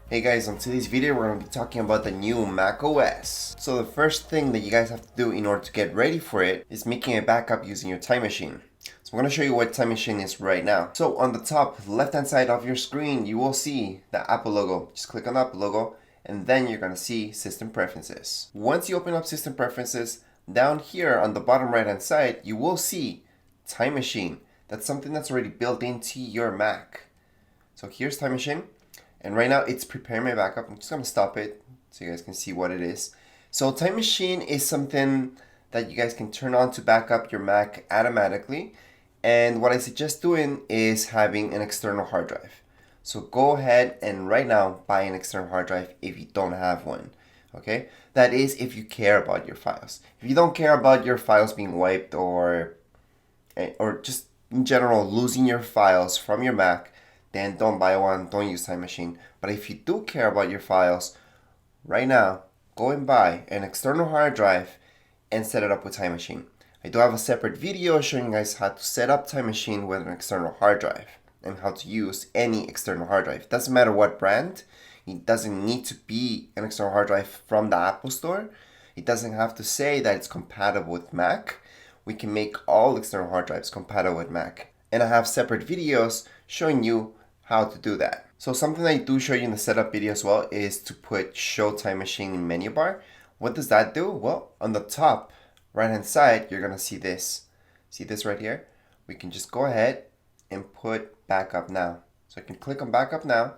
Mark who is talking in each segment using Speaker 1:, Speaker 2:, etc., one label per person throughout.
Speaker 1: Hey guys, on today's video we're going to be talking about the new macOS. So the first thing that you guys have to do in order to get ready for it is making a backup using your Time Machine. So I'm going to show you what Time Machine is right now. So on the top left hand side of your screen you will see the Apple logo. Just click on the Apple logo and then you're going to see System Preferences. Once you open up System Preferences, down here on the bottom right hand side you will see Time Machine. That's something that's already built into your Mac. So here's Time Machine. And right now it's preparing my backup. I'm just going to stop it so you guys can see what it is. So Time Machine is something that you guys can turn on to back up your Mac automatically. And what I suggest doing is having an external hard drive. So go ahead and right now buy an external hard drive if you don't have one. Okay? That is if you care about your files. If you don't care about your files being wiped or just in general losing your files from your Mac, then don't buy one, don't use Time Machine. But if you do care about your files, right now, go and buy an external hard drive and set it up with Time Machine. I do have a separate video showing you guys how to set up Time Machine with an external hard drive and how to use any external hard drive. It doesn't matter what brand. It doesn't need to be an external hard drive from the Apple Store. It doesn't have to say that it's compatible with Mac. We can make all external hard drives compatible with Mac. And I have separate videos showing you how to do that. So something I do show you in the setup video as well is to put Show Time Machine in menu bar. What does that do? Well, on the top right hand side, you're gonna see this. See this right here? We can just go ahead and put Backup Now. So I can click on Backup Now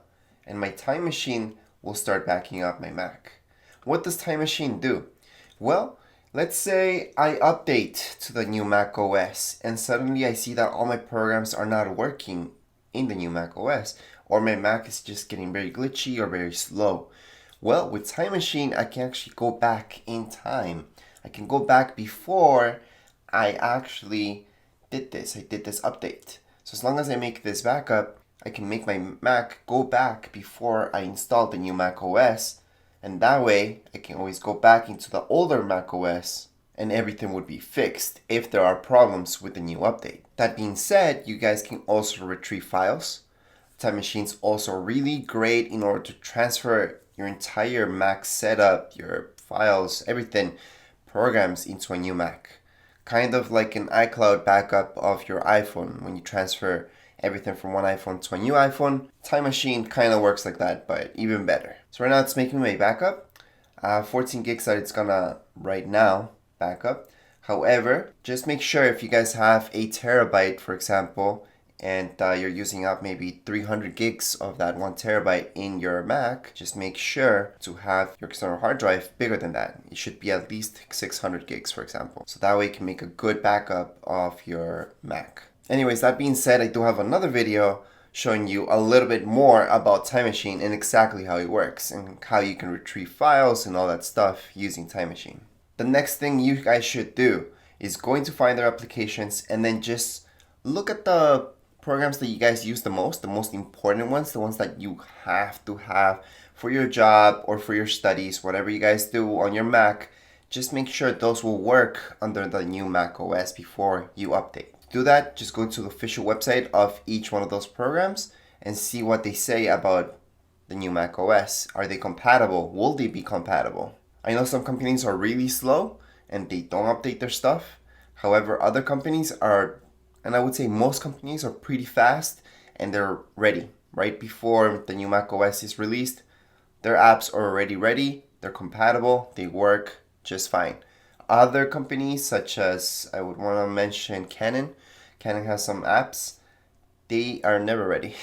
Speaker 1: and my Time Machine will start backing up my Mac. What does Time Machine do? Well, let's say I update to the new Mac OS and suddenly I see that all my programs are not working in the new Mac OS, or my Mac is just getting very glitchy or very slow. Well, with Time Machine, I can actually go back in time. I can go back before I actually did this. I did this update. So as long as I make this backup, I can make my Mac go back before I install the new Mac OS, and that way I can always go back into the older Mac OS and everything would be fixed if there are problems with the new update. That being said, you guys can also retrieve files. Time Machine's also really great in order to transfer your entire Mac setup, your files, everything, programs into a new Mac. Kind of like an iCloud backup of your iPhone when you transfer everything from one iPhone to a new iPhone. Time Machine kind of works like that, but even better. So right now it's making my backup. 14 gigs that it's gonna right now backup. However, just make sure if you guys have a terabyte, for example, and you're using up maybe 300 gigs of that 1 terabyte in your Mac, just make sure to have your external hard drive bigger than that. It should be at least 600 gigs, for example. So that way you can make a good backup of your Mac. Anyways, that being said, I do have another video showing you a little bit more about Time Machine and exactly how it works and how you can retrieve files and all that stuff using Time Machine. The next thing you guys should do is going to find their applications and then just look at the programs that you guys use the most important ones, the ones that you have to have for your job or for your studies, whatever you guys do on your Mac. Just make sure those will work under the new Mac OS before you update. To do that, just go to the official website of each one of those programs and see what they say about the new Mac OS. Are they compatible? Will they be compatible? I know some companies are really slow and they don't update their stuff. However, other companies are, and I would say most companies are pretty fast and they're ready. Right before the new Mac OS is released, their apps are already ready, they're compatible, they work just fine. Other companies such as, I would want to mention Canon. Canon has some apps. They are never ready.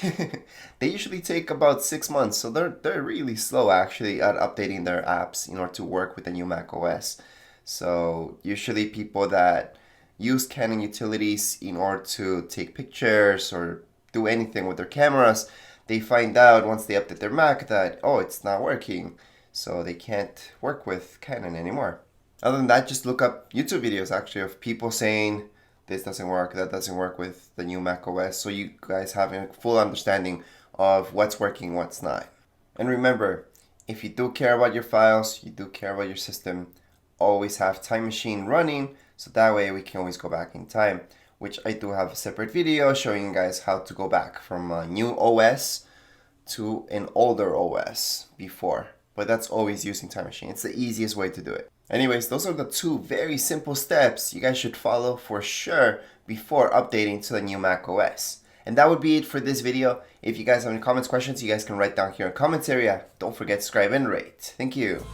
Speaker 1: They usually take about 6 months, so they're really slow actually at updating their apps in order to work with the new Mac OS. So usually people that use Canon utilities in order to take pictures or do anything with their cameras, they find out once they update their Mac that, oh, it's not working, so they can't work with Canon anymore. Other than that, just look up YouTube videos actually of people saying this doesn't work, that doesn't work with the new Mac OS, so you guys have a full understanding of what's working, what's not. And remember, if you do care about your files, you do care about your system, always have Time Machine running, so that way we can always go back in time, which I do have a separate video showing you guys how to go back from a new OS to an older OS before, but that's always using Time Machine. It's the easiest way to do it. Anyways, those are the two very simple steps you guys should follow for sure before updating to the new macOS. And that would be it for this video. If you guys have any comments, questions, you guys can write down here in the comments area. Don't forget to subscribe and rate. Thank you.